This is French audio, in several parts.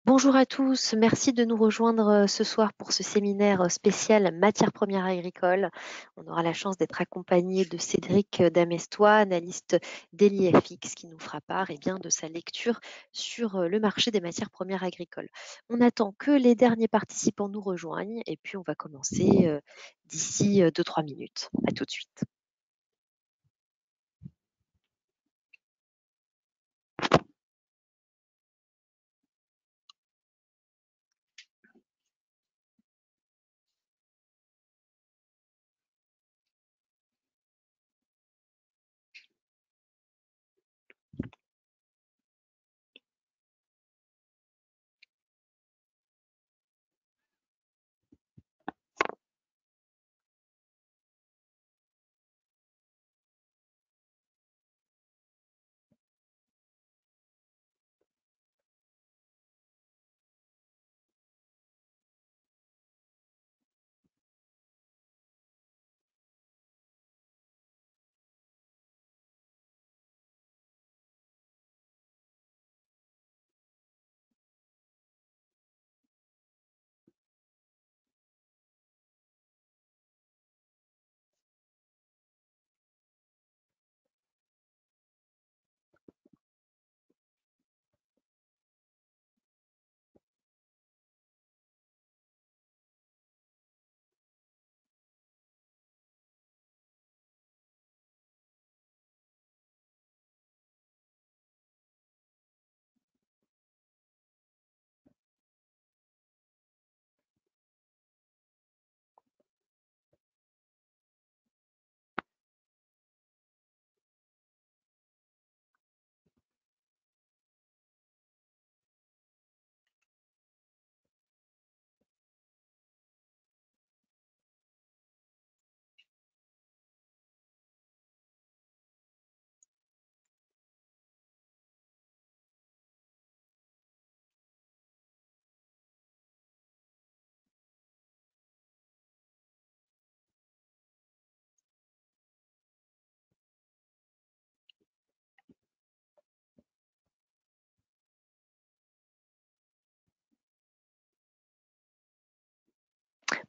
Bonjour à tous, merci de nous rejoindre ce soir pour ce séminaire spécial matières premières agricoles. On aura la chance d'être accompagné de Cédric Damestois, analyste d'ELIFX, qui nous fera part bien, de sa lecture sur le marché des matières premières agricoles. On attend que les derniers participants nous rejoignent et puis on va commencer d'ici 2-3 minutes. À tout de suite.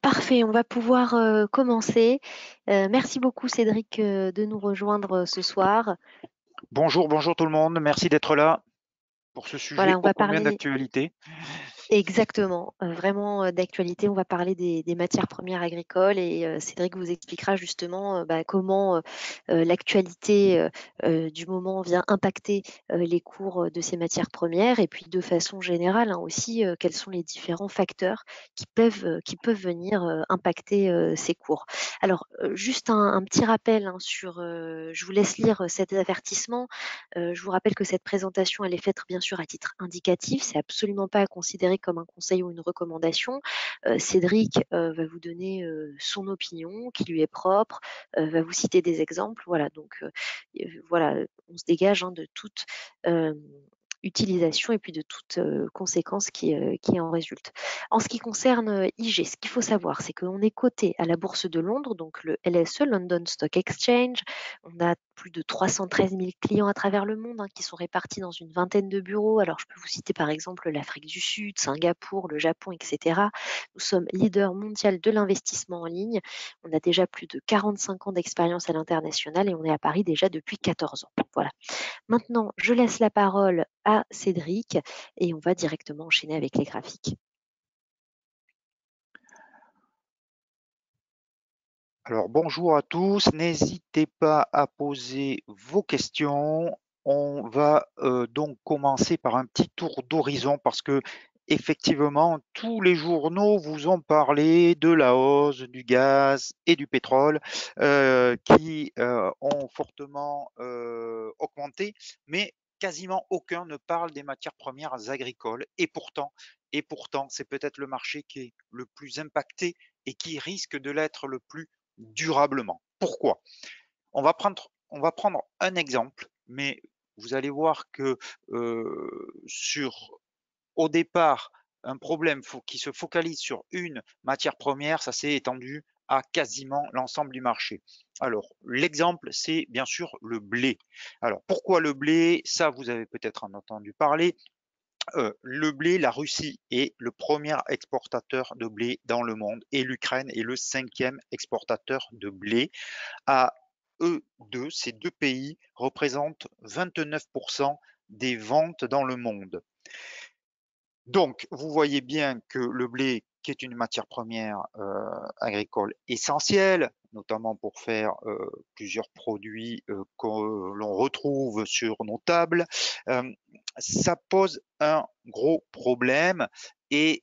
Parfait, on va pouvoir commencer. Merci beaucoup Cédric de nous rejoindre ce soir. Bonjour, bonjour tout le monde. Merci d'être là pour ce sujet Voilà, on ô va combien parler d'actualité. exactement, vraiment d'actualité. On va parler des matières premières agricoles et Cédric vous expliquera justement comment l'actualité du moment vient impacter les cours de ces matières premières et puis de façon générale aussi quels sont les différents facteurs qui peuvent venir impacter ces cours. Alors, juste un petit rappel je vous laisse lire cet avertissement. Je vous rappelle que cette présentation, elle est faite bien sûr à titre indicatif. C'est absolument pas à considérer comme un conseil ou une recommandation. Cédric va vous donner son opinion qui lui est propre, va vous citer des exemples. Voilà, donc voilà, on se dégage de toute utilisation et puis de toute conséquence qui en résulte. En ce qui concerne IG, ce qu'il faut savoir, c'est qu'on est coté à la Bourse de Londres, donc le LSE, London Stock Exchange. On a plus de 313 000 clients à travers le monde qui sont répartis dans une vingtaine de bureaux. Alors, je peux vous citer par exemple l'Afrique du Sud, Singapour, le Japon, etc. Nous sommes leader mondial de l'investissement en ligne. On a déjà plus de 45 ans d'expérience à l'international et on est à Paris déjà depuis 14 ans. Voilà. Maintenant, je laisse la parole à Cédric et on va directement enchaîner avec les graphiques. Alors bonjour à tous, n'hésitez pas à poser vos questions. On va donc commencer par un petit tour d'horizon parce que effectivement tous les journaux vous ont parlé de la hausse du gaz et du pétrole qui ont fortement augmenté, mais quasiment aucun ne parle des matières premières agricoles et pourtant c'est peut-être le marché qui est le plus impacté et qui risque de l'être le plus durablement. Pourquoi? On va prendre un exemple, mais vous allez voir que au départ, un problème qui se focalise sur une matière première, ça s'est étendu à quasiment l'ensemble du marché. Alors, l'exemple, c'est bien sûr le blé. Alors, pourquoi le blé? Ça, vous avez peut-être en entendu parler. le blé, la Russie est le premier exportateur de blé dans le monde et l'Ukraine est le 5e exportateur de blé. À eux deux, ces deux pays représentent 29% des ventes dans le monde. Donc, vous voyez bien que le blé, qui est une matière première agricole essentielle, notamment pour faire plusieurs produits que l'on retrouve sur nos tables, euh, ça pose un gros problème et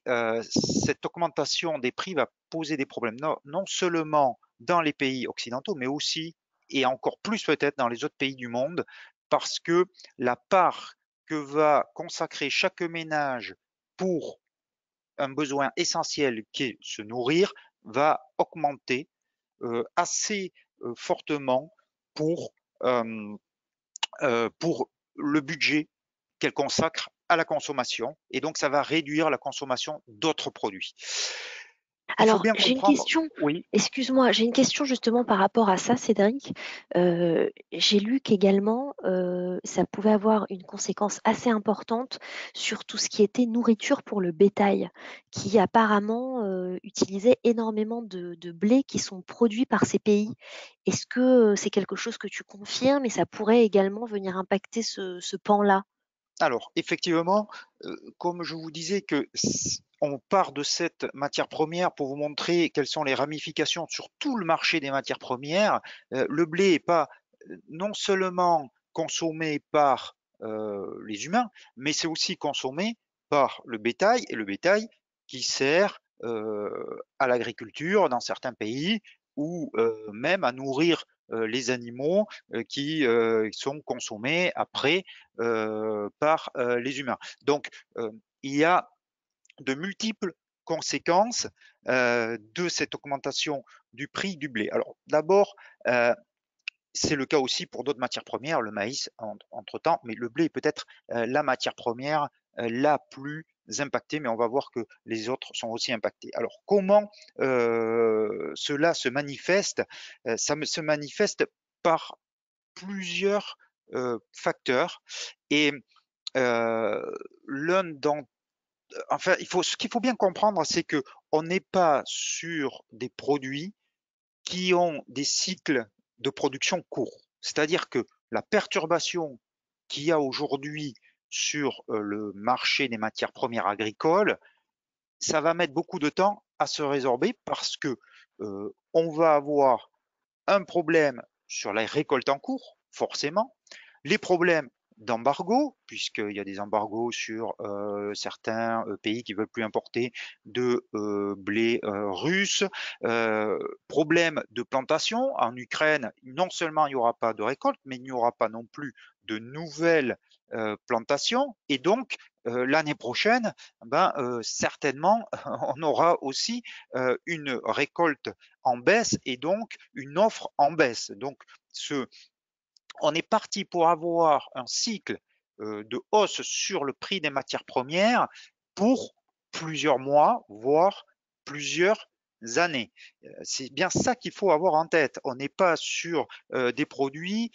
cette augmentation des prix va poser des problèmes, non seulement dans les pays occidentaux, mais aussi et encore plus peut-être dans les autres pays du monde, parce que la part que va consacrer chaque ménage pour un besoin essentiel qui est se nourrir va augmenter assez fortement pour, euh, pour le budget qu'elle consacre à la consommation et donc ça va réduire la consommation d'autres produits. Il faut Alors, bien j'ai une comprendre, question, oui. excuse-moi, j'ai une question justement par rapport à ça, Cédric. J'ai lu qu'également, ça pouvait avoir une conséquence assez importante sur tout ce qui était nourriture pour le bétail, qui apparemment utilisait énormément de blé qui sont produits par ces pays. Est-ce que c'est quelque chose que tu confirmes et ça pourrait également venir impacter ce pan-là? Alors, effectivement, comme je vous disais que on part de cette matière première pour vous montrer quelles sont les ramifications sur tout le marché des matières premières. Le blé n'est pas non seulement consommé par les humains, mais c'est aussi consommé par le bétail, et le bétail qui sert à l'agriculture dans certains pays ou même à nourrir les animaux qui sont consommés après par les humains. Donc, il y a de multiples conséquences de cette augmentation du prix du blé. Alors, d'abord, c'est le cas aussi pour d'autres matières premières, le maïs entre-temps, mais le blé est peut-être la matière première la plus impactée, mais on va voir que les autres sont aussi impactés. Alors, comment cela se manifeste? Ça se manifeste par plusieurs facteurs et l'un d'entre enfin, ce qu'il faut bien comprendre, c'est que on n'est pas sur des produits qui ont des cycles de production courts. C'est-à-dire que la perturbation qu'il y a aujourd'hui sur le marché des matières premières agricoles, ça va mettre beaucoup de temps à se résorber parce que on va avoir un problème sur la récolte en cours, forcément, les problèmes d'embargo, puisqu'il y a des embargos sur certains pays qui veulent plus importer de blé russe, problème de plantation. En Ukraine, non seulement il n'y aura pas de récolte, mais il n'y aura pas non plus de nouvelles plantations. Et donc, l'année prochaine, certainement, on aura aussi une récolte en baisse et donc une offre en baisse. Donc, on est parti pour avoir un cycle de hausse sur le prix des matières premières pour plusieurs mois, voire plusieurs années. C'est bien ça qu'il faut avoir en tête. On n'est pas sur des produits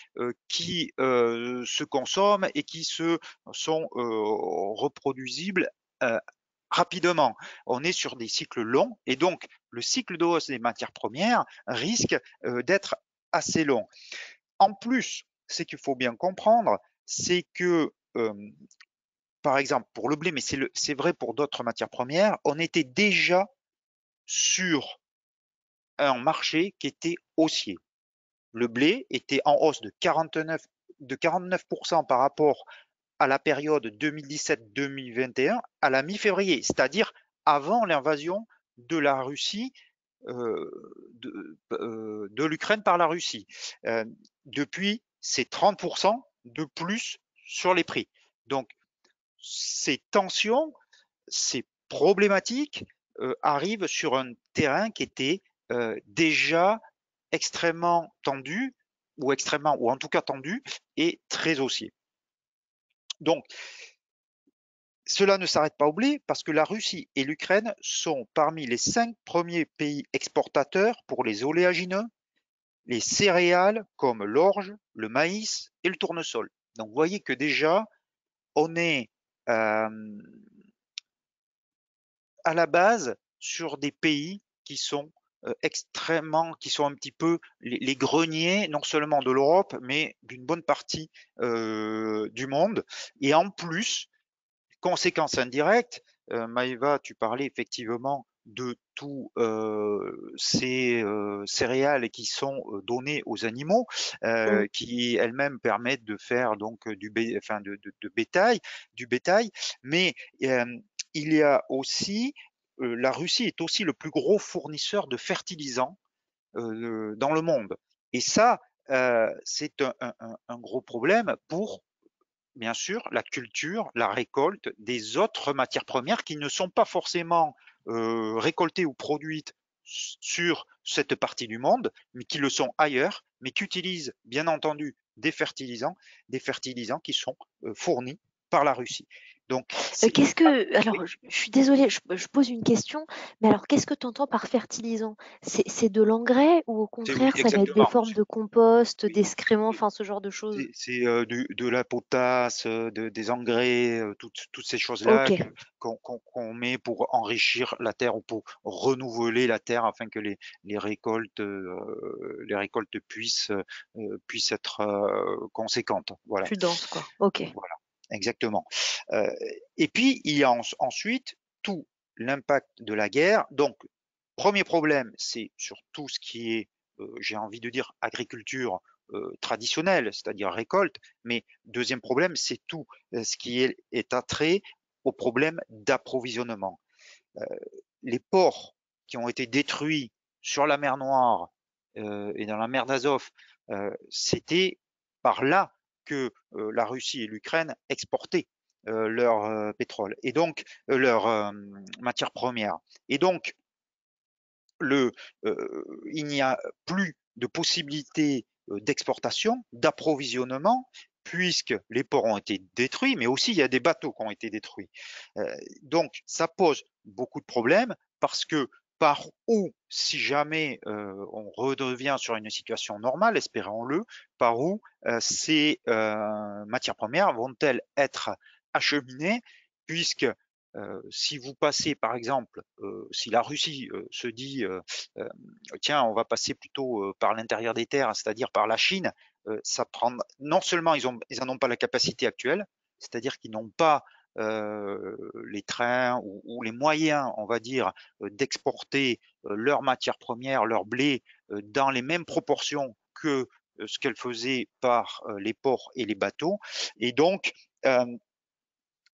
qui se consomment et qui sont reproduisibles rapidement. On est sur des cycles longs et donc le cycle de hausse des matières premières risque d'être assez long. En plus, ce qu'il faut bien comprendre, c'est que, par exemple, pour le blé, mais c'est vrai pour d'autres matières premières, on était déjà sur un marché qui était haussier. Le blé était en hausse de 49% par rapport à la période 2017-2021 à la mi-février, c'est-à-dire avant l'invasion de la Russie, de l'Ukraine par la Russie. Depuis, c'est 30% de plus sur les prix. Donc, ces tensions, ces problématiques arrivent sur un terrain qui était déjà extrêmement tendu ou en tout cas tendu et très haussier. Donc, cela ne s'arrête pas au blé parce que la Russie et l'Ukraine sont parmi les 5 premiers pays exportateurs pour les oléagineux, les céréales comme l'orge, le maïs et le tournesol. Donc vous voyez que déjà, on est euh, à la base sur des pays qui sont extrêmement, qui sont un petit peu les greniers, non seulement de l'Europe, mais d'une bonne partie du monde. Et en plus, conséquence indirecte, Maëva, tu parlais effectivement de tous ces céréales qui sont données aux animaux, Mm. qui elles-mêmes permettent de faire donc enfin de bétail, du bétail. Mais euh, il y a aussi la Russie est aussi le plus gros fournisseur de fertilisants dans le monde. Et ça, c'est un gros problème pour bien sûr, la culture, la récolte des autres matières premières qui ne sont pas forcément récoltées ou produites sur cette partie du monde, mais qui le sont ailleurs, mais qui utilisent bien entendu des fertilisants qui sont fournis par la Russie. Donc, Qu'est-ce que oui, alors je suis désolée, je pose une question, mais alors qu'est-ce que tu entends par fertilisant? C'est de l'engrais ou au c'est oui, contraire ça va être des exactement. formes de compost, Oui, d'excréments, enfin ce genre de choses? c'est de la potasse, des engrais, toutes ces choses-là OK, qu'on met pour enrichir la terre ou pour renouveler la terre afin que les récoltes puissent être conséquentes. Voilà, plus dense quoi. OK. voilà, exactement. Euh, et puis il y a ensuite tout l'impact de la guerre. Donc, premier problème, c'est sur tout ce qui est, j'ai envie de dire, agriculture traditionnelle, c'est-à-dire récolte. Mais deuxième problème, c'est tout ce qui est attrait au problème d'approvisionnement. Euh, les ports qui ont été détruits sur la mer Noire et dans la mer d'Azov, c'était par là que la Russie et l'Ukraine exportaient leur pétrole et donc leur matière première. Et donc, le, il n'y a plus de possibilité d'exportation, d'approvisionnement, puisque les ports ont été détruits, mais aussi il y a des bateaux qui ont été détruits. Donc ça pose beaucoup de problèmes parce que par où, si jamais on redevient sur une situation normale, espérons-le, par où ces matières premières vont-elles être acheminées, puisque si vous passez, par exemple, si la Russie se dit, euh, tiens, on va passer plutôt par l'intérieur des terres, c'est-à-dire par la Chine, ça prend. Non seulement ils en ont pas la capacité actuelle, c'est-à-dire qu'ils n'ont pas les trains ou les moyens, on va dire, d'exporter leurs matières premières, leur blé, dans les mêmes proportions que ce qu'elles faisaient par les ports et les bateaux. Et donc, euh,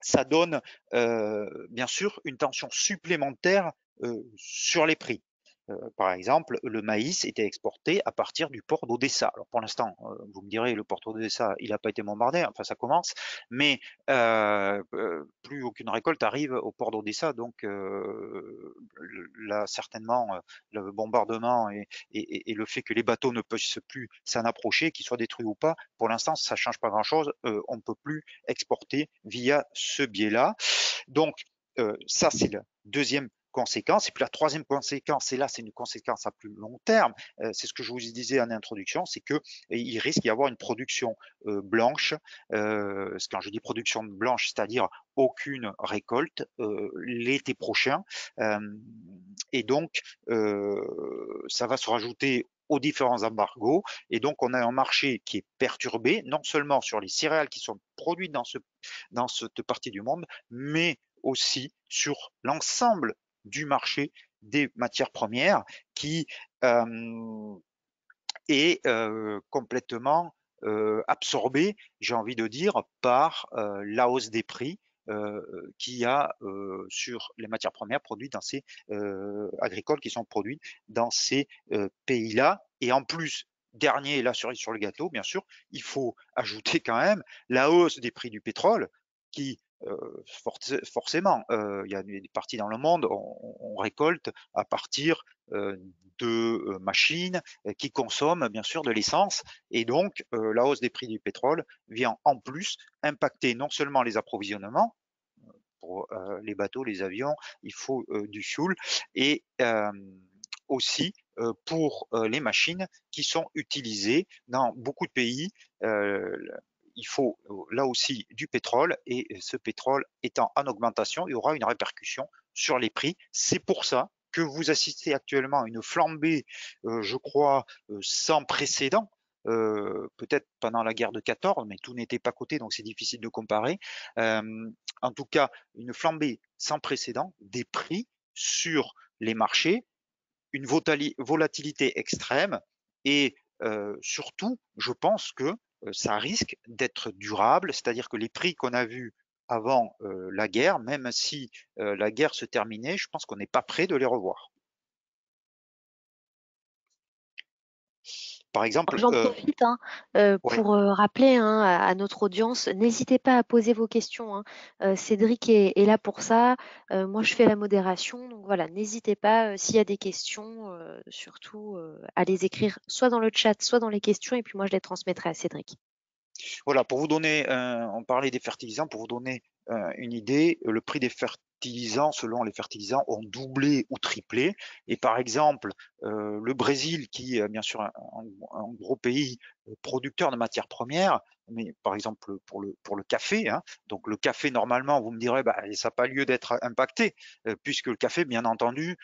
ça donne bien sûr une tension supplémentaire sur les prix. Par exemple, le maïs était exporté à partir du port d'Odessa. Alors pour l'instant, vous me direz, le port d'Odessa, il n'a pas été bombardé, enfin ça commence, mais plus aucune récolte arrive au port d'Odessa, donc là certainement le bombardement et le fait que les bateaux ne puissent plus s'en approcher, qu'ils soient détruits ou pas, pour l'instant ça change pas grand-chose. On ne peut plus exporter via ce biais-là. Donc ça c'est la deuxième conséquence. Et puis la troisième conséquence, et là c'est une conséquence à plus long terme, c'est ce que je vous disais en introduction, c'est qu'il risque d'y avoir une production blanche. Quand je dis production blanche, c'est-à-dire aucune récolte l'été prochain. Euh, et donc, ça va se rajouter aux différents embargos. Et donc, on a un marché qui est perturbé, non seulement sur les céréales qui sont produites dans cette partie du monde, mais aussi sur l'ensemble du marché des matières premières qui est complètement absorbé, j'ai envie de dire, par la hausse des prix qu'il y a sur les matières premières produites dans ces agricoles qui sont produites dans ces pays-là. Et en plus, dernier, la cerise sur le gâteau, bien sûr, il faut ajouter quand même la hausse des prix du pétrole qui forcément, il y a des parties dans le monde, on récolte à partir de machines qui consomment bien sûr de l'essence et donc la hausse des prix du pétrole vient en plus impacter non seulement les approvisionnements pour les bateaux, les avions, il faut du fuel et aussi pour les machines qui sont utilisées dans beaucoup de pays. il faut là aussi du pétrole, et ce pétrole étant en augmentation, il y aura une répercussion sur les prix. C'est pour ça que vous assistez actuellement à une flambée, je crois, sans précédent, peut-être pendant la guerre de 14, mais tout n'était pas coté, donc c'est difficile de comparer. En tout cas, une flambée sans précédent des prix sur les marchés, une volatilité extrême, et surtout, je pense que ça risque d'être durable, c'est-à-dire que les prix qu'on a vus avant la guerre, même si la guerre se terminait, je pense qu'on n'est pas prêt de les revoir. Par exemple, J'en profite hein, ouais. pour rappeler hein, à notre audience, n'hésitez pas à poser vos questions. Hein. Cédric est là pour ça. Moi, je fais la modération. Donc voilà, n'hésitez pas s'il y a des questions, surtout à les écrire soit dans le chat, soit dans les questions. Et puis moi, je les transmettrai à Cédric. Voilà, pour vous donner, on parlait des fertilisants, pour vous donner une idée, le prix des fertilisants, selon les fertilisants, ont doublé ou triplé. Et par exemple, le Brésil, qui est bien sûr un gros pays producteur de matières premières, mais par exemple pour le café, hein, donc le café, normalement, vous me direz, bah, ça n'a pas lieu d'être impacté, puisque le café, bien entendu,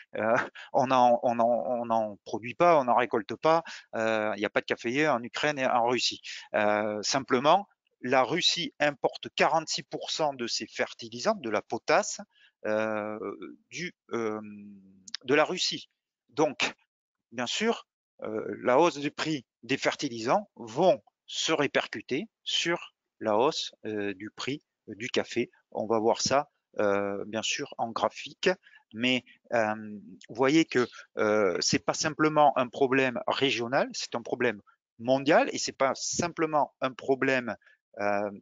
on n'en produit pas, on n'en récolte pas, il n'y a pas de caféiers en Ukraine et en Russie. Simplement, la Russie importe 46% de ses fertilisants, de la potasse, euh, de la Russie. Donc, bien sûr, la hausse du prix des fertilisants vont se répercuter sur la hausse du prix du café. On va voir ça, bien sûr, en graphique, mais vous voyez que c'est pas simplement un problème régional, c'est un problème mondial, et c'est pas simplement un problème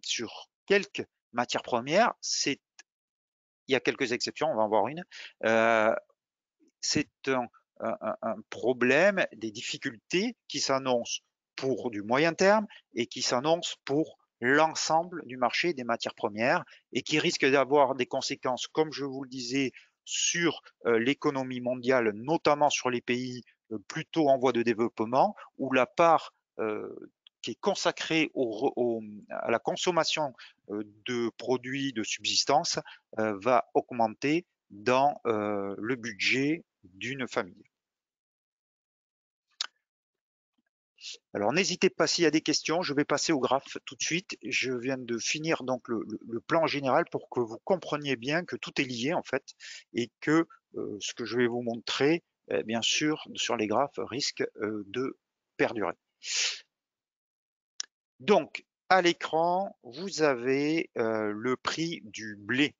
sur quelques matières premières. Il y a quelques exceptions, on va en voir une. C'est un problème, des difficultés qui s'annoncent pour du moyen terme et qui s'annoncent pour l'ensemble du marché des matières premières, et qui risquent d'avoir des conséquences, comme je vous le disais, sur l'économie mondiale, notamment sur les pays plutôt en voie de développement, où la part qui est consacrée à la consommation de produits de subsistance va augmenter dans le budget d'une famille. Alors n'hésitez pas s'il y a des questions, je vais passer au graphe tout de suite. Je viens de finir donc le plan général pour que vous compreniez bien que tout est lié en fait, et que ce que je vais vous montrer, bien sûr, sur les graphes, risque de perdurer. Donc, à l'écran, vous avez le prix du blé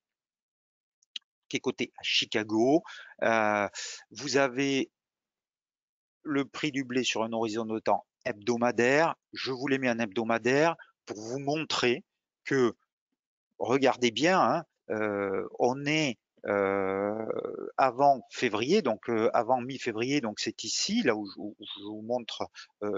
qui est coté à Chicago. Vous avez le prix du blé sur un horizon de temps hebdomadaire. Je vous l'ai mis en hebdomadaire pour vous montrer que, regardez bien, hein, on est avant février, donc avant mi-février, donc c'est ici, là où je vous montre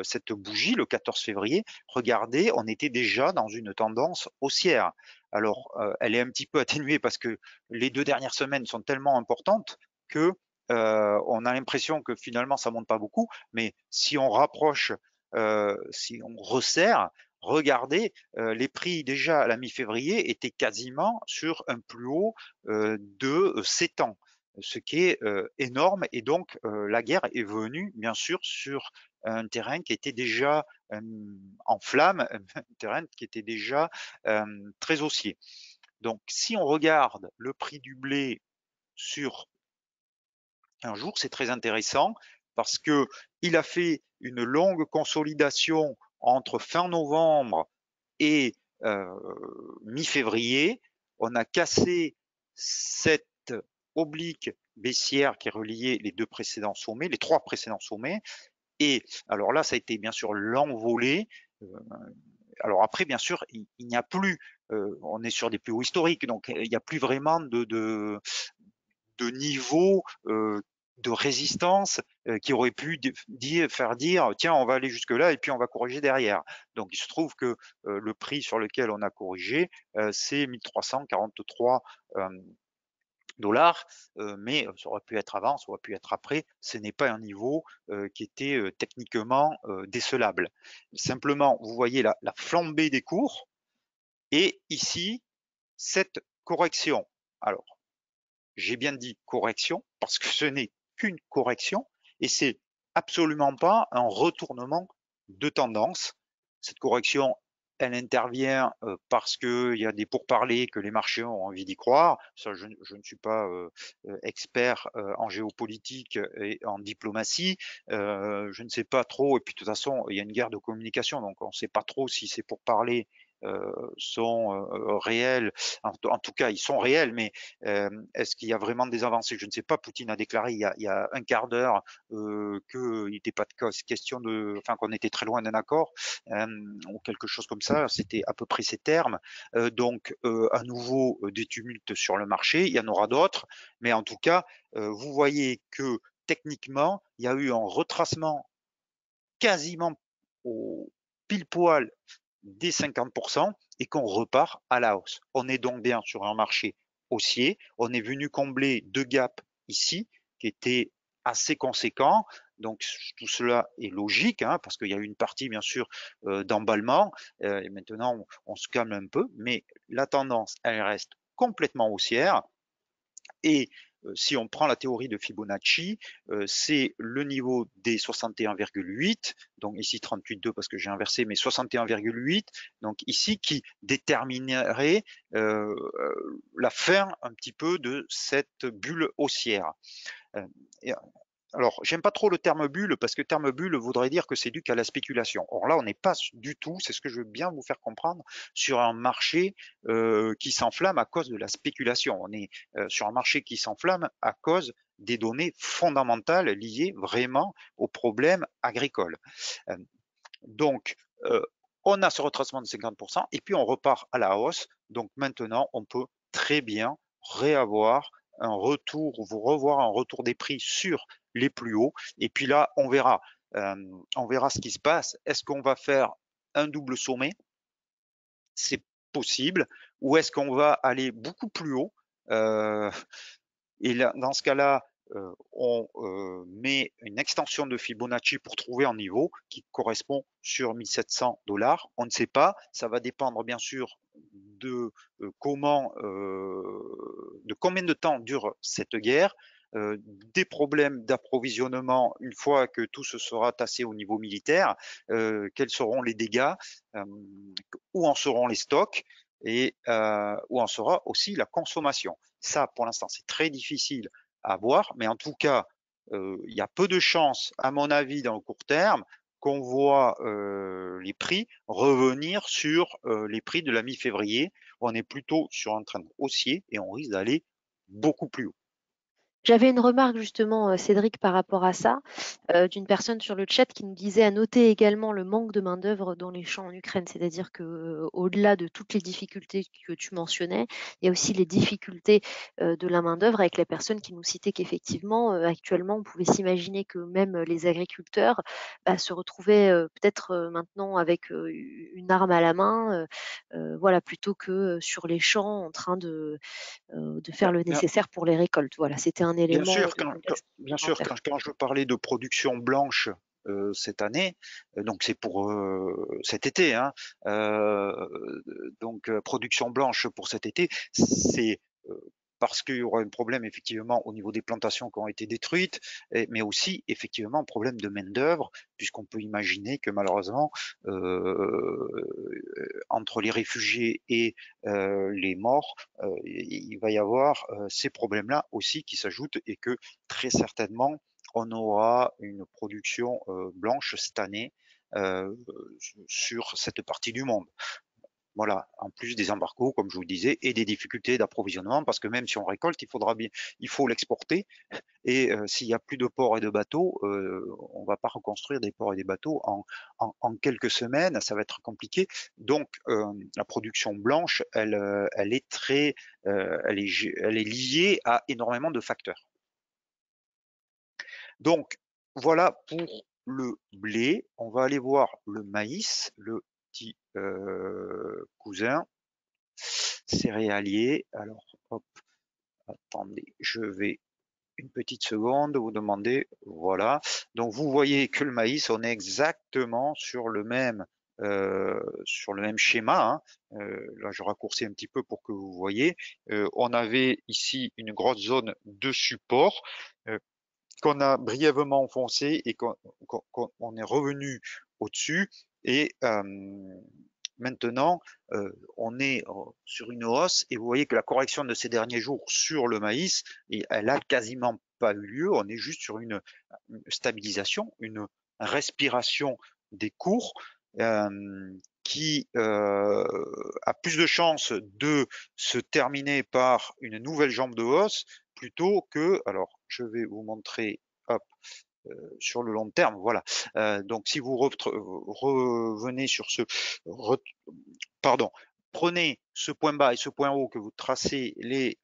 cette bougie, le 14 février. Regardez, on était déjà dans une tendance haussière. Alors, elle est un petit peu atténuée parce que les 2 dernières semaines sont tellement importantes que on a l'impression que finalement ça monte pas beaucoup, mais si on rapproche, si on resserre, regardez, les prix déjà à la mi-février étaient quasiment sur un plus haut de 7 ans, ce qui est énorme. Et donc la guerre est venue bien sûr sur un terrain qui était déjà en flammes, un terrain qui était déjà très haussier. Donc si on regarde le prix du blé sur un jour, c'est très intéressant parce que il a fait une longue consolidation entre fin novembre et mi-février. On a cassé cette oblique baissière qui reliait les 2 précédents sommets, les 3 précédents sommets. Et alors là, ça a été bien sûr l'envolée. Alors après, bien sûr, il n'y a plus, on est sur des plus hauts historiques, donc il n'y a plus vraiment de niveau de résistance qui aurait pu faire dire tiens, on va aller jusque là et puis on va corriger derrière. Donc il se trouve que le prix sur lequel on a corrigé, c'est 1343 dollars, mais ça aurait pu être avant, ça aurait pu être après. Ce n'est pas un niveau qui était techniquement décelable. Simplement, vous voyez la flambée des cours. Et ici, cette correction. Alors, j'ai bien dit correction parce que ce n'est qu'une correction et c'est absolument pas un retournement de tendance. Cette correction, elle intervient parce qu'il y a des pourparlers que les marchés ont envie d'y croire. Ça, je ne suis pas expert en géopolitique et en diplomatie. Je ne sais pas trop. Et puis de toute façon, il y a une guerre de communication, donc on ne sait pas trop si ces pourparlers sont réels. En tout cas, ils sont réels, mais est-ce qu'il y a vraiment des avancées? Je ne sais pas. Poutine a déclaré il y a un quart d'heure qu'il n'était pas de question de, enfin qu'on était très loin d'un accord ou quelque chose comme ça. C'était à peu près ces termes. Donc à nouveau des tumultes sur le marché. Il y en aura d'autres, mais en tout cas, vous voyez que techniquement, il y a eu un retracement quasiment au pile poil des 50% et qu'on repart à la hausse. On est donc bien sur un marché haussier. On est venu combler deux gaps ici qui étaient assez conséquents. Donc tout cela est logique hein, parce qu'il y a eu une partie bien sûr d'emballement et maintenant on se calme un peu, mais la tendance elle reste complètement haussière et si on prend la théorie de Fibonacci, c'est le niveau des 61,8, donc ici 38,2 parce que j'ai inversé, mais 61,8, donc ici qui déterminerait la fin un petit peu de cette bulle haussière. Et alors, j'aime pas trop le terme bulle parce que terme bulle voudrait dire que c'est dû qu'à la spéculation. Or là, on n'est pas du tout, c'est ce que je veux bien vous faire comprendre, sur un marché qui s'enflamme à cause de la spéculation. On est sur un marché qui s'enflamme à cause des données fondamentales liées vraiment aux problèmes agricoles. Euh, donc, on a ce retracement de 50% et puis on repart à la hausse. Donc maintenant, on peut très bien réavoir un retour, vous revoir un retour des prix sur les plus hauts. Et puis là, on verra ce qui se passe. Est-ce qu'on va faire un double sommet? C'est possible. Ou est-ce qu'on va aller beaucoup plus haut? Et là, dans ce cas-là, on met une extension de Fibonacci pour trouver un niveau qui correspond sur 1700 $. On ne sait pas, ça va dépendre bien sûr de de combien de temps dure cette guerre, des problèmes d'approvisionnement une fois que tout se sera tassé au niveau militaire, quels seront les dégâts, euh, où en seront les stocks et où en sera aussi la consommation. Ça, pour l'instant, c'est très difficile à voir, mais en tout cas, il y a peu de chances, à mon avis, dans le court terme, qu'on voit les prix revenir sur les prix de la mi-février. On est plutôt sur un trend haussier et on risque d'aller beaucoup plus haut. J'avais une remarque justement, Cédric, par rapport à ça, d'une personne sur le chat qui nous disait à noter également le manque de main-d'œuvre dans les champs en Ukraine. C'est-à-dire que, au-delà de toutes les difficultés que tu mentionnais, il y a aussi les difficultés de la main-d'œuvre avec la personne qui nous citait qu'effectivement, actuellement, on pouvait s'imaginer que même les agriculteurs bah, se retrouvaient peut-être maintenant avec une arme à la main, voilà, plutôt que sur les champs en train de faire Bah, le nécessaire pour les récoltes. Voilà, c'était un bien élément sûr, de contexte bien sûr, supplémentaire. quand je parlais de production blanche cette année, donc c'est pour cet été, hein, euh, donc production blanche pour cet été, c'est parce qu'il y aura un problème effectivement au niveau des plantations qui ont été détruites, mais aussi effectivement un problème de main-d'œuvre, puisqu'on peut imaginer que malheureusement, entre les réfugiés et les morts, il va y avoir ces problèmes-là aussi qui s'ajoutent et que très certainement, on aura une production blanche cette année euh, sur cette partie du monde. Voilà, en plus des embargos, comme je vous le disais, et des difficultés d'approvisionnement, parce que même si on récolte, il faut l'exporter. Et s'il n'y a plus de ports et de bateaux, on ne va pas reconstruire des ports et des bateaux en quelques semaines, ça va être compliqué. Donc la production blanche, elle est très, elle est liée à énormément de facteurs. Donc voilà pour le blé. On va aller voir le maïs, le petit cousin céréalier. Alors, hop, attendez, je vais une petite seconde vous demander, voilà. Donc vous voyez que le maïs, on est exactement sur le même sur le même schéma, hein. Là, je raccourcis un petit peu pour que vous voyez. On avait ici une grosse zone de support qu'on a brièvement enfoncé et qu'on est revenu au-dessus. Et maintenant, on est sur une hausse et vous voyez que la correction de ces derniers jours sur le maïs, elle a quasiment pas eu lieu. On est juste sur une stabilisation, une respiration des cours qui a plus de chances de se terminer par une nouvelle jambe de hausse plutôt que, alors je vais vous montrer, hop, sur le long terme, voilà. Donc si vous revenez sur pardon, prenez ce point bas et ce point haut, que vous tracez les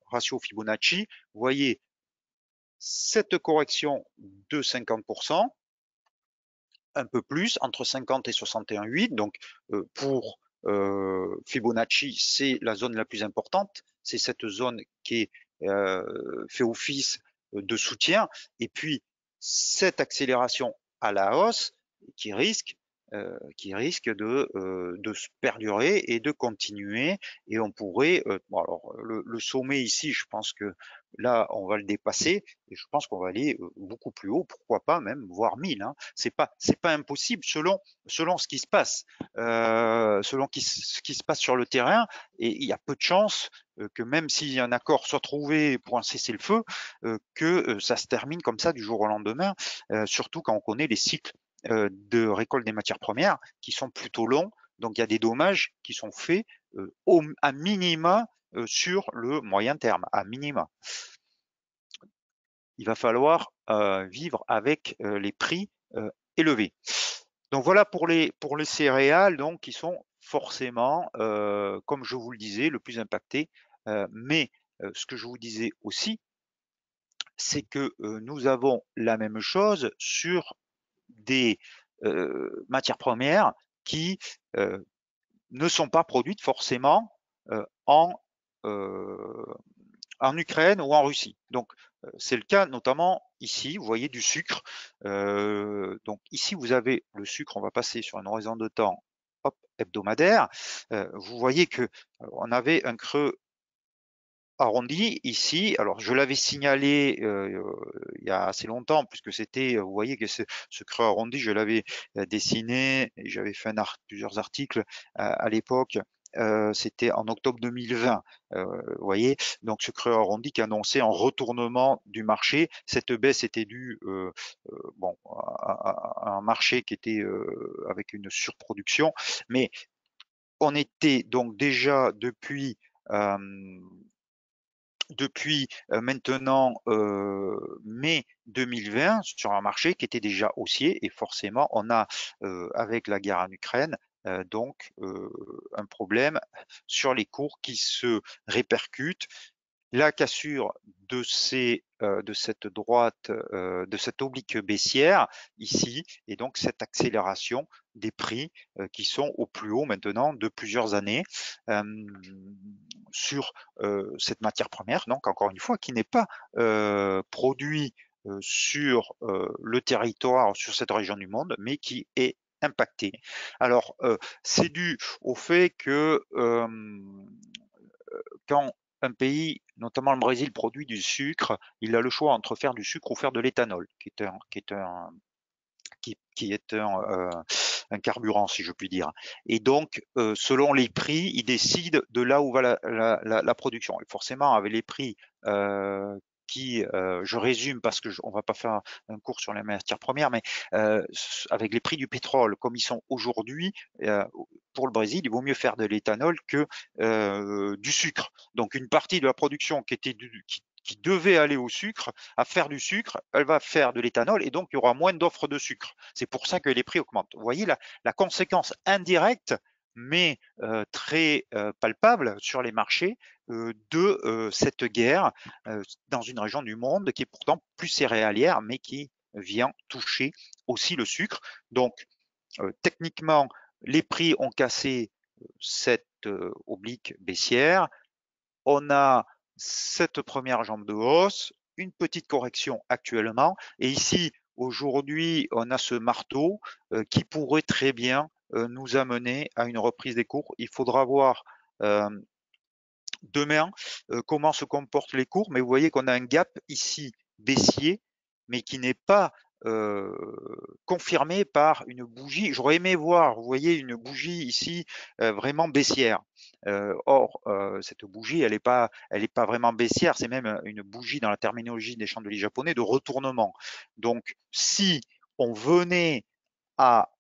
ratios Fibonacci, vous voyez cette correction de 50%, un peu plus, entre 50 et 61,8. Donc pour Fibonacci, c'est la zone la plus importante. C'est cette zone qui fait office de soutien. Et puis cette accélération à la hausse qui risque de se perdurer et de continuer. Et on pourrait, bon alors le sommet ici, je pense que là, on va le dépasser et je pense qu'on va aller beaucoup plus haut, pourquoi pas même voir 1000. Hein. C'est pas impossible selon ce qui se passe, selon ce qui se passe sur le terrain. Et il y a peu de chances que même si un accord soit trouvé pour un cessez-le-feu, que ça se termine comme ça du jour au lendemain, surtout quand on connaît les cycles de récolte des matières premières qui sont plutôt longs. Donc il y a des dommages qui sont faits à minima sur le moyen terme, à minima. Il va falloir vivre avec les prix élevés. Donc voilà pour les céréales, donc qui sont forcément, comme je vous le disais, le plus impacté. Mais ce que je vous disais aussi, c'est que nous avons la même chose sur des matières premières qui ne sont pas produites forcément en Ukraine ou en Russie. Donc, c'est le cas notamment ici, vous voyez du sucre. Donc ici, vous avez le sucre, on va passer sur une horizon de temps hebdomadaire. Vous voyez que on avait un creux arrondi ici. Alors, je l'avais signalé il y a assez longtemps, puisque c'était, vous voyez que ce creux arrondi, je l'avais dessiné et j'avais fait plusieurs articles à l'époque. C'était en octobre 2020, vous voyez, donc ce creux arrondi qui annonçait un retournement du marché. Cette baisse était due bon, à un marché qui était avec une surproduction, mais on était donc déjà depuis maintenant mai 2020 sur un marché qui était déjà haussier et forcément on a avec la guerre en Ukraine donc un problème sur les cours qui se répercutent. La cassure de cette droite, de cette oblique baissière ici, et donc cette accélération des prix qui sont au plus haut maintenant de plusieurs années sur cette matière première, donc encore une fois, qui n'est pas produit sur le territoire, sur cette région du monde, mais qui est impacté. Alors, c'est dû au fait que quand un pays, notamment le Brésil, produit du sucre, il a le choix entre faire du sucre ou faire de l'éthanol, qui est un carburant, si je puis dire. Et donc, selon les prix, il décide de là où va la production. Et forcément, avec les prix je résume parce que on va pas faire un cours sur les matières premières, mais avec les prix du pétrole comme ils sont aujourd'hui, pour le Brésil, il vaut mieux faire de l'éthanol que du sucre. Donc une partie de la production qui devait aller au sucre, à faire du sucre, elle va faire de l'éthanol et donc il y aura moins d'offres de sucre. C'est pour ça que les prix augmentent. Vous voyez la conséquence indirecte mais très palpable sur les marchés de cette guerre dans une région du monde qui est pourtant plus céréalière, mais qui vient toucher aussi le sucre. Donc, techniquement, les prix ont cassé cette oblique baissière. On a cette première jambe de hausse, une petite correction actuellement, et ici, aujourd'hui, on a ce marteau qui pourrait très bien nous amener à une reprise des cours. Il faudra voir demain comment se comportent les cours, mais vous voyez qu'on a un gap ici baissier, mais qui n'est pas confirmé par une bougie. J'aurais aimé voir, vous voyez, une bougie ici vraiment baissière. Or, cette bougie, elle est pas vraiment baissière, c'est même une bougie dans la terminologie des chandeliers japonais de retournement. Donc, si on venait à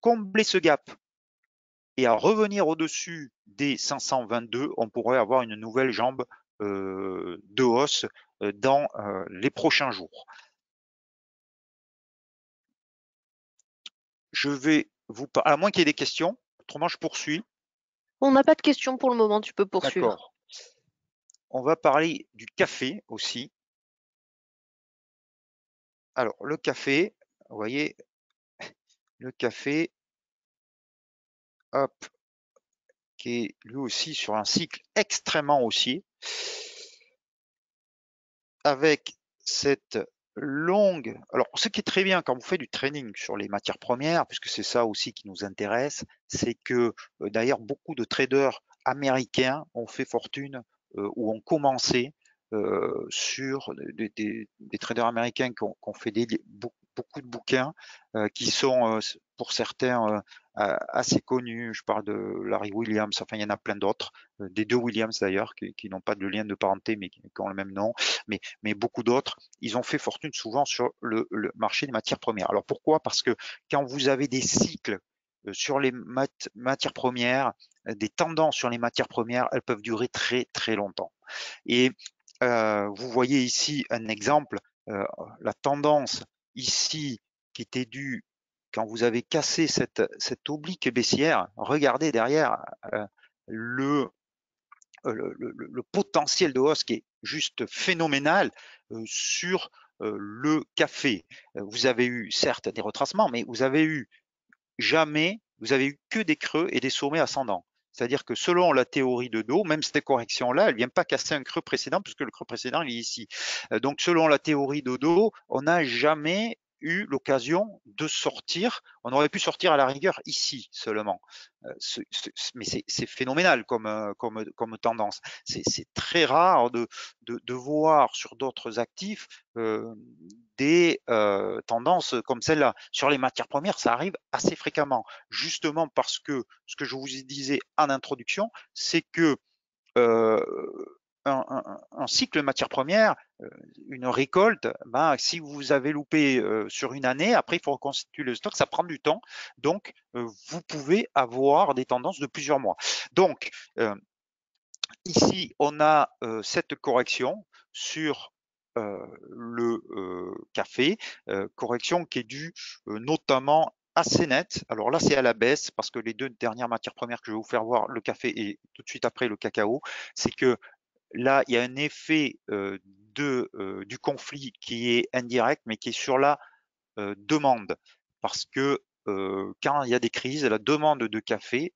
combler ce gap et à revenir au-dessus des 522, on pourrait avoir une nouvelle jambe de hausse dans les prochains jours. Je vais vous parler, à moins qu'il y ait des questions, autrement je poursuis. On n'a pas de questions pour le moment, tu peux poursuivre. D'accord. On va parler du café aussi. Alors, le café, vous voyez, le café, hop, qui est lui aussi sur un cycle extrêmement haussier, avec cette longue. Alors, ce qui est très bien quand vous faites du training sur les matières premières, puisque c'est ça aussi qui nous intéresse, c'est que d'ailleurs beaucoup de traders américains ont fait fortune ou ont commencé sur des traders américains qui ont fait beaucoup de bouquins qui sont pour certains assez connus. Je parle de Larry Williams, enfin il y en a plein d'autres, des deux Williams d'ailleurs, qui n'ont pas de lien de parenté mais qui ont le même nom, mais beaucoup d'autres, ils ont fait fortune souvent sur le marché des matières premières. Alors pourquoi? Parce que quand vous avez des cycles sur les matières premières, des tendances sur les matières premières, elles peuvent durer très très longtemps. Et vous voyez ici un exemple, la tendance ici qui était due quand vous avez cassé cette oblique baissière, regardez derrière le, le potentiel de hausse qui est juste phénoménal sur le café. Vous avez eu certes des retracements, mais vous avez eu que des creux et des sommets ascendants. C'est-à-dire que selon la théorie de dos, même cette correction-là, elle ne vient pas casser un creux précédent puisque le creux précédent il est ici. Donc selon la théorie de dos, on n'a jamais eu l'occasion de sortir. On aurait pu sortir à la rigueur ici seulement. Mais c'est phénoménal comme tendance. C'est très rare de voir sur d'autres actifs des tendances comme celle-là. Sur les matières premières, ça arrive assez fréquemment, justement parce que ce que je vous disais en introduction, c'est que euh, un cycle matière première, une récolte, ben, si vous avez loupé sur une année, après il faut reconstituer le stock, ça prend du temps. Donc, vous pouvez avoir des tendances de plusieurs mois. Donc, ici, on a cette correction sur le café, correction qui est due notamment assez nette. Alors là, c'est à la baisse parce que les deux dernières matières premières que je vais vous faire voir, le café et tout de suite après le cacao, c'est que là, il y a un effet du conflit qui est indirect, mais qui est sur la demande. Parce que quand il y a des crises, la demande de café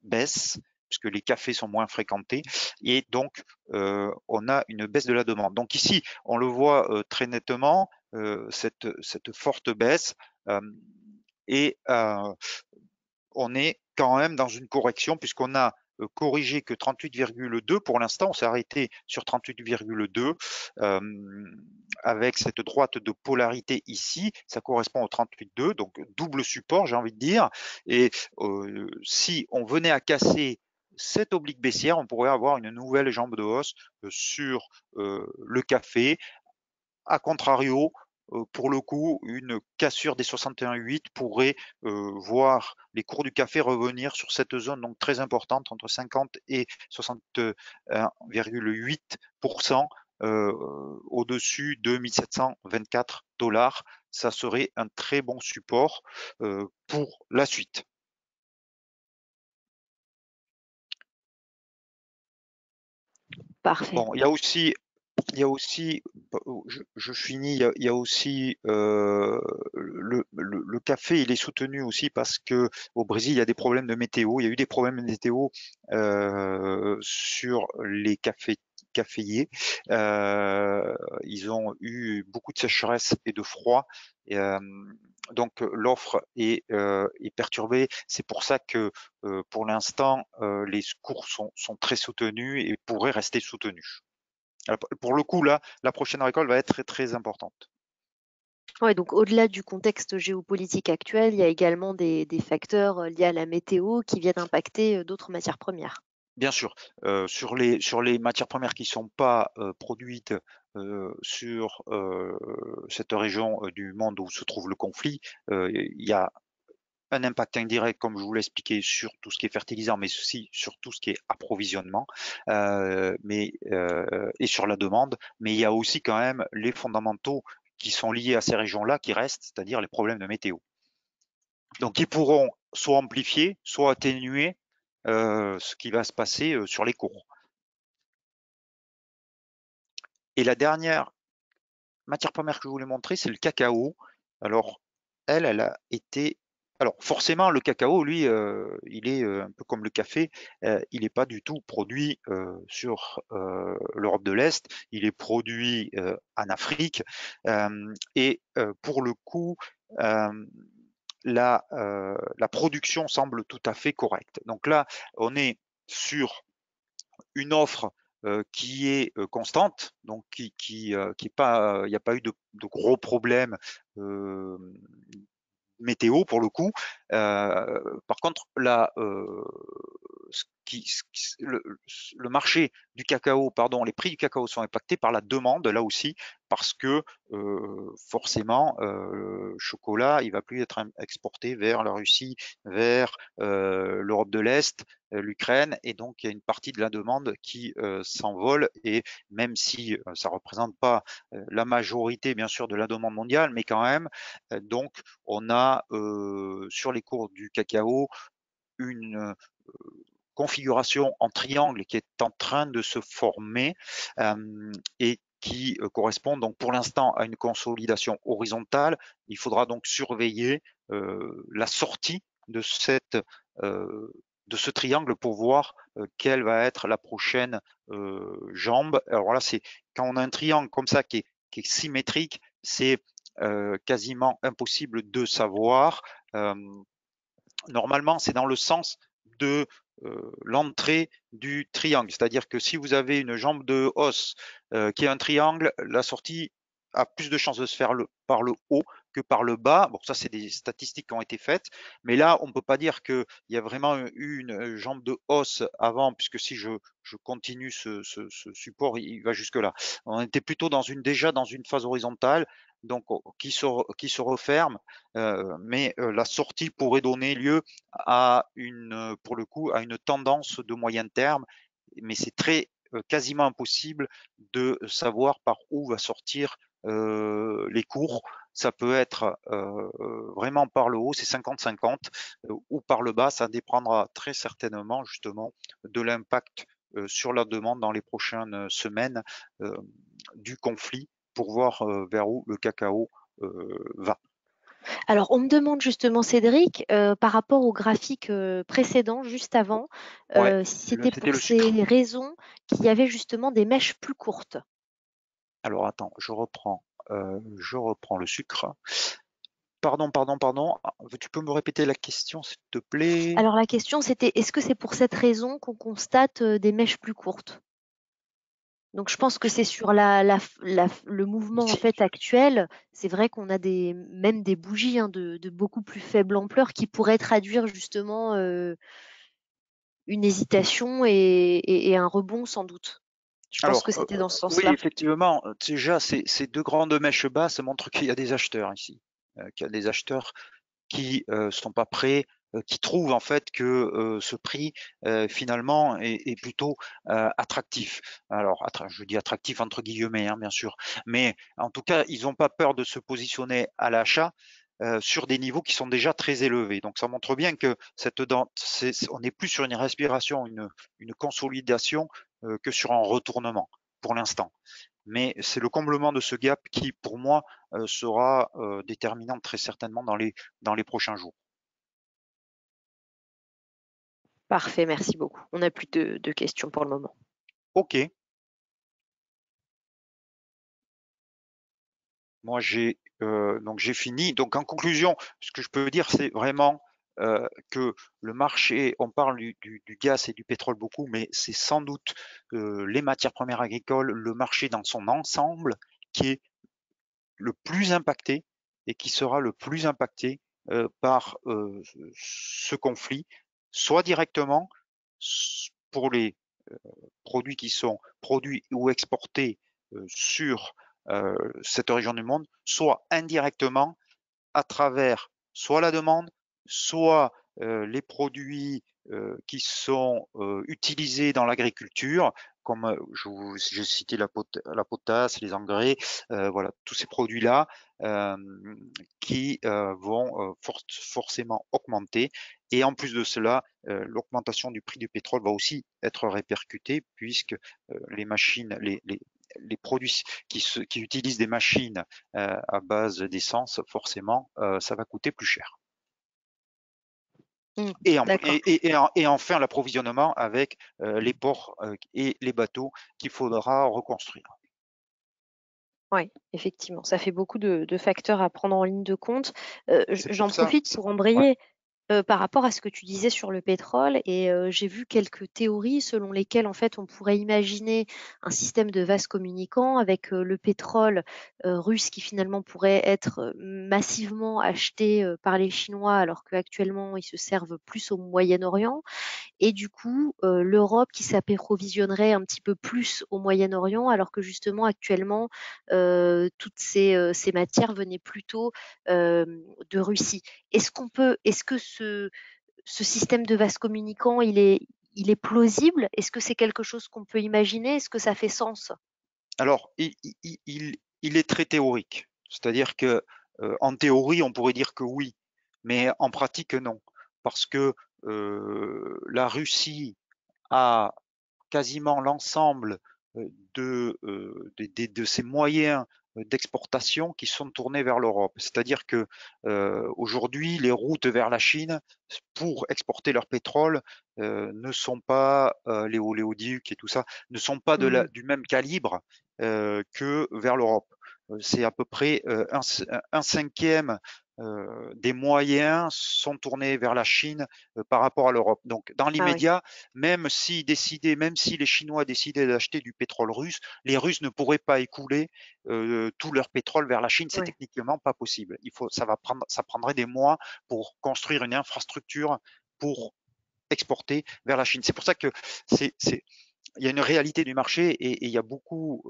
baisse, puisque les cafés sont moins fréquentés, et donc on a une baisse de la demande. Donc ici, on le voit très nettement, cette forte baisse, et on est quand même dans une correction puisqu'on a corrigé que 38,2 pour l'instant, on s'est arrêté sur 38,2 avec cette droite de polarité ici, ça correspond au 38,2, donc double support j'ai envie de dire, et si on venait à casser cette oblique baissière, on pourrait avoir une nouvelle jambe de hausse sur le café. A contrario, pour le coup, une cassure des 61,8 pourrait voir les cours du café revenir sur cette zone donc très importante entre 50 et 61,8% au-dessus de 1724 dollars. Ça serait un très bon support pour la suite. Parfait. Bon, il y a aussi, je finis, il y a aussi le café, il est soutenu aussi parce que au Brésil, il y a des problèmes de météo. Il y a eu des problèmes de météo sur les caféiers. Ils ont eu beaucoup de sécheresse et de froid. Et, donc l'offre est perturbée. C'est pour ça que pour l'instant, les cours sont très soutenus et pourraient rester soutenus. Alors, pour le coup, là, la prochaine récolte va être très, très importante. Ouais, donc au-delà du contexte géopolitique actuel, il y a également des facteurs liés à la météo qui viennent impacter d'autres matières premières. Bien sûr, sur les matières premières qui sont pas, produites, sur, cette région, du monde où se trouve le conflit, il y a un impact indirect, comme je vous l'ai expliqué, sur tout ce qui est fertilisant, mais aussi sur tout ce qui est approvisionnement, et sur la demande. Mais il y a aussi quand même les fondamentaux qui sont liés à ces régions-là qui restent, c'est-à-dire les problèmes de météo. Donc ils pourront soit amplifier, soit atténuer, ce qui va se passer, sur les cours. Et la dernière matière première que je voulais montrer, c'est le cacao. Alors, elle a été. Alors, forcément, le cacao, lui, il est un peu comme le café, il n'est pas du tout produit sur l'Europe de l'Est, il est produit en Afrique. Et pour le coup, euh, la production semble tout à fait correcte. Donc là, on est sur une offre qui est constante, donc qui est pas, il n'y a pas eu de gros problèmes euh, météo pour le coup. Par contre, là, le marché du cacao, pardon, les prix du cacao sont impactés par la demande là aussi, parce que forcément, le chocolat, il va plus être exporté vers la Russie, vers l'Europe de l'Est, l'Ukraine, et donc il y a une partie de la demande qui s'envole, et même si ça représente pas la majorité bien sûr de la demande mondiale, mais quand même, donc on a sur les cours du cacao une configuration en triangle qui est en train de se former et qui correspond donc pour l'instant à une consolidation horizontale. Il faudra donc surveiller la sortie de de ce triangle pour voir quelle va être la prochaine jambe. Alors là, c'est quand on a un triangle comme ça qui est symétrique, c'est quasiment impossible de savoir. Normalement, c'est dans le sens de l'entrée du triangle. C'est-à-dire que si vous avez une jambe de hausse qui est un triangle, la sortie a plus de chances de se faire par le haut que par le bas. Bon, ça, c'est des statistiques qui ont été faites. Mais là, on ne peut pas dire qu'il y a vraiment eu une jambe de hausse avant, puisque si je continue ce support, il va jusque-là. On était plutôt déjà dans une phase horizontale, donc qui se referme, mais la sortie pourrait donner lieu à pour le coup, à une tendance de moyen terme, mais c'est quasiment impossible de savoir par où va sortir les cours. Ça peut être vraiment par le haut, c'est 50-50, ou par le bas, ça dépendra très certainement justement de l'impact sur la demande dans les prochaines semaines du conflit, pour voir vers où le cacao va. Alors, on me demande justement, Cédric, par rapport au graphique précédent, juste avant, Ouais, si c'était c'était pour le sucre. ces raisons qu'il y avait justement des mèches plus courtes. Alors attends, je reprends le sucre. Pardon, pardon, pardon. Ah, tu peux me répéter la question, s'il te plaît? Alors, la question, c'était, est-ce que c'est pour cette raison qu'on constate des mèches plus courtes? Donc, je pense que c'est sur le mouvement en Ici. fait actuel. C'est vrai qu'on a même des bougies hein, de beaucoup plus faible ampleur qui pourraient traduire justement une hésitation et un rebond sans doute. Je pense Alors, que c'était dans ce oui, sens-là. effectivement, déjà, ces deux grandes mèches basses montrent qu'il y a des acheteurs ici, qu'il y a des acheteurs qui sont pas prêts, qui trouvent en fait que ce prix finalement est plutôt attractif. Alors, je dis attractif entre guillemets, hein, bien sûr, mais en tout cas, ils n'ont pas peur de se positionner à l'achat sur des niveaux qui sont déjà très élevés. Donc, ça montre bien que on n'est plus sur une respiration, une consolidation que sur un retournement pour l'instant. Mais c'est le comblement de ce gap qui, pour moi, sera déterminant très certainement dans les prochains jours. Parfait, merci beaucoup. On n'a plus de questions pour le moment. Ok, moi j'ai Donc j'ai fini. Donc en conclusion, ce que je peux dire, c'est vraiment que le marché, on parle du gaz et du pétrole beaucoup, mais c'est sans doute les matières premières agricoles, le marché dans son ensemble qui est le plus impacté et qui sera le plus impacté par ce conflit, soit directement pour les produits qui sont produits ou exportés sur cette région du monde, soit indirectement à travers soit la demande, soit les produits qui sont utilisés dans l'agriculture, comme j'ai cité la potasse, les engrais, voilà, tous ces produits-là euh, qui vont forcément augmenter. Et en plus de cela, l'augmentation du prix du pétrole va aussi être répercutée puisque les machines, les produits qui utilisent des machines à base d'essence, forcément, ça va coûter plus cher. D'accord. Et enfin, l'approvisionnement avec les ports et les bateaux qu'il faudra reconstruire. Oui, effectivement, ça fait beaucoup de facteurs à prendre en ligne de compte. C'est J'en pour ça, profite pour ouais, embrayer par rapport à ce que tu disais sur le pétrole, et j'ai vu quelques théories selon lesquelles en fait on pourrait imaginer un système de vases communicants avec le pétrole russe qui finalement pourrait être massivement acheté par les Chinois alors qu'actuellement ils se servent plus au Moyen-Orient. Et du coup, l'Europe qui s'approvisionnerait un petit peu plus au Moyen-Orient, alors que justement actuellement, toutes ces matières venaient plutôt de Russie. Est-ce que ce système de vase communicant, il est plausible? Est-ce que c'est quelque chose qu'on peut imaginer? Est-ce que ça fait sens? alors il est très théorique. C'est-à-dire que en théorie, on pourrait dire que oui, mais en pratique, non. Parce que la Russie a quasiment l'ensemble de ces moyens d'exportation qui sont tournés vers l'Europe. C'est-à-dire que aujourd'hui, les routes vers la Chine pour exporter leur pétrole ne sont pas les oléoducs et tout ça, ne sont pas Hmm. du même calibre que vers l'Europe. C'est à peu près un cinquième des moyens sont tournés vers la Chine par rapport à l'Europe. Donc, dans Ah oui, l'immédiat, même si les Chinois décidaient d'acheter du pétrole russe, les Russes ne pourraient pas écouler tout leur pétrole vers la Chine. C'est ouais. techniquement pas possible. Ça prendrait des mois pour construire une infrastructure pour exporter vers la Chine. C'est pour ça que c'est il y a une réalité du marché et il y a beaucoup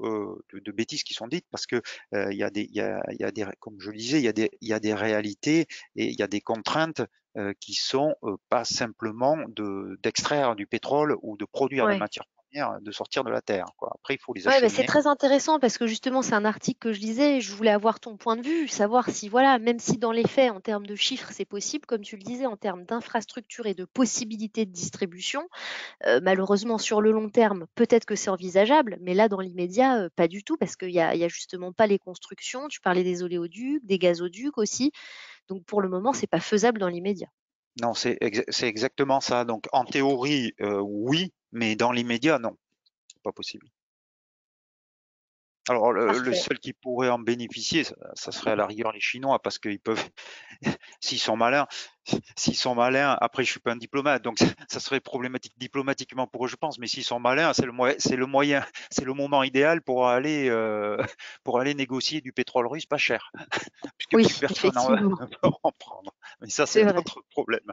de bêtises qui sont dites parce que il y a des, comme je le disais, il y a des réalités et il y a des contraintes qui sont pas simplement d'extraire du pétrole ou de produire des Ouais. matières premières, de sortir de la terre, quoi. Après, il faut les Ouais, bah, c'est acheminer. très intéressant parce que justement, c'est un article que je lisais et je voulais avoir ton point de vue, savoir si, voilà, même si dans les faits, en termes de chiffres, c'est possible, comme tu le disais, en termes d'infrastructure et de possibilités de distribution, malheureusement, sur le long terme, peut-être que c'est envisageable, mais là, dans l'immédiat, pas du tout parce qu'il y a justement pas les constructions. Tu parlais des oléoducs, des gazoducs aussi. Donc, pour le moment, c'est pas faisable dans l'immédiat. Non, c'est exactement ça. Donc, en théorie, oui, mais dans l'immédiat, non, c'est pas possible. Alors, le Parfait. seul qui pourrait en bénéficier, ça serait à la rigueur les Chinois, parce qu'ils peuvent, s'ils sont malins, s'ils sont malins, après je suis pas un diplomate, donc ça serait problématique diplomatiquement pour eux, je pense, mais s'ils sont malins, c'est le moyen, c'est le moment idéal pour aller négocier du pétrole russe pas cher, puisque plus Oui, personne effectivement, ne peut en prendre. Mais ça, c'est c'est un vrai. autre problème.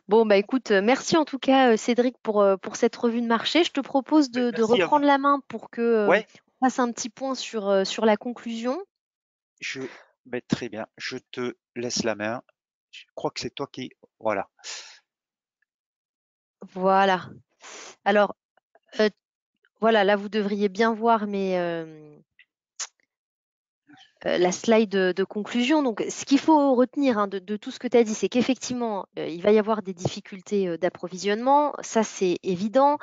Bon, bah écoute, merci en tout cas, Cédric, pour cette revue de marché. Je te propose de Merci à vous. reprendre la main pour que Ouais, on fasse un petit point sur la conclusion. je, très bien, je te laisse la main. Je crois que c'est toi qui, voilà. Voilà. Alors, euh, voilà, là, vous devriez bien voir la slide de conclusion. Donc, ce qu'il faut retenir de tout ce que tu as dit, c'est qu'effectivement, il va y avoir des difficultés d'approvisionnement. Ça, c'est évident.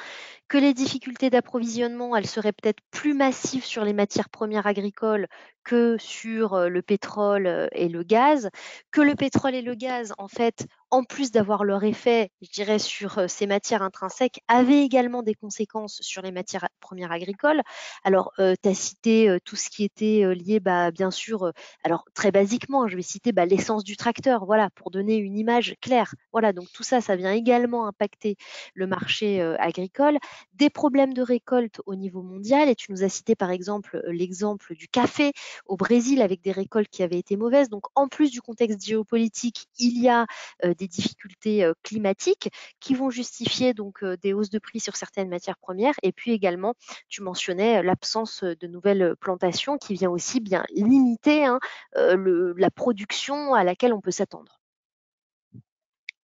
Que les difficultés d'approvisionnement, elles seraient peut-être plus massives sur les matières premières agricoles que sur le pétrole et le gaz, que le pétrole et le gaz, en fait, en plus d'avoir leur effet, je dirais, sur ces matières intrinsèques, avaient également des conséquences sur les matières premières agricoles. Alors, tu as cité tout ce qui était lié, bah, bien sûr, alors très basiquement, je vais citer bah, l'essence du tracteur, voilà, pour donner une image claire. Voilà, donc tout ça, ça vient également impacter le marché agricole. Des problèmes de récolte au niveau mondial, et tu nous as cité par exemple l'exemple du café au Brésil avec des récoltes qui avaient été mauvaises. Donc, en plus du contexte géopolitique, il y a des difficultés climatiques qui vont justifier donc des hausses de prix sur certaines matières premières. Et puis également, tu mentionnais l'absence de nouvelles plantations qui vient aussi bien limiter hein, la production à laquelle on peut s'attendre.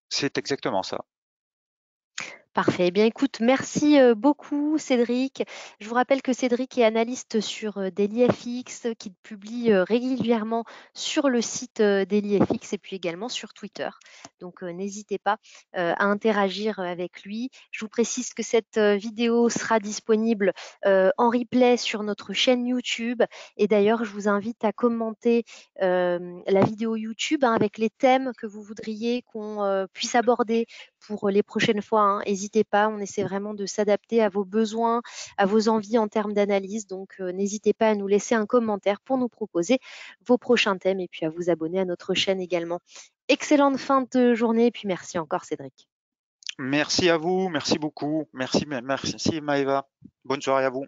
C'est exactement ça. Parfait. Eh bien, écoute, merci beaucoup, Cédric. Je vous rappelle que Cédric est analyste sur DailyFX, qui publie régulièrement sur le site DailyFX et puis également sur Twitter. Donc, n'hésitez pas à interagir avec lui. Je vous précise que cette vidéo sera disponible en replay sur notre chaîne YouTube. Et d'ailleurs, je vous invite à commenter la vidéo YouTube hein, avec les thèmes que vous voudriez qu'on puisse aborder pour les prochaines fois. Hein. N'hésitez pas, on essaie vraiment de s'adapter à vos besoins, à vos envies en termes d'analyse. Donc, n'hésitez pas à nous laisser un commentaire pour nous proposer vos prochains thèmes et puis à vous abonner à notre chaîne également. Excellente fin de journée et puis merci encore Cédric. Merci à vous, merci beaucoup. Merci Maëva. Bonne soirée à vous.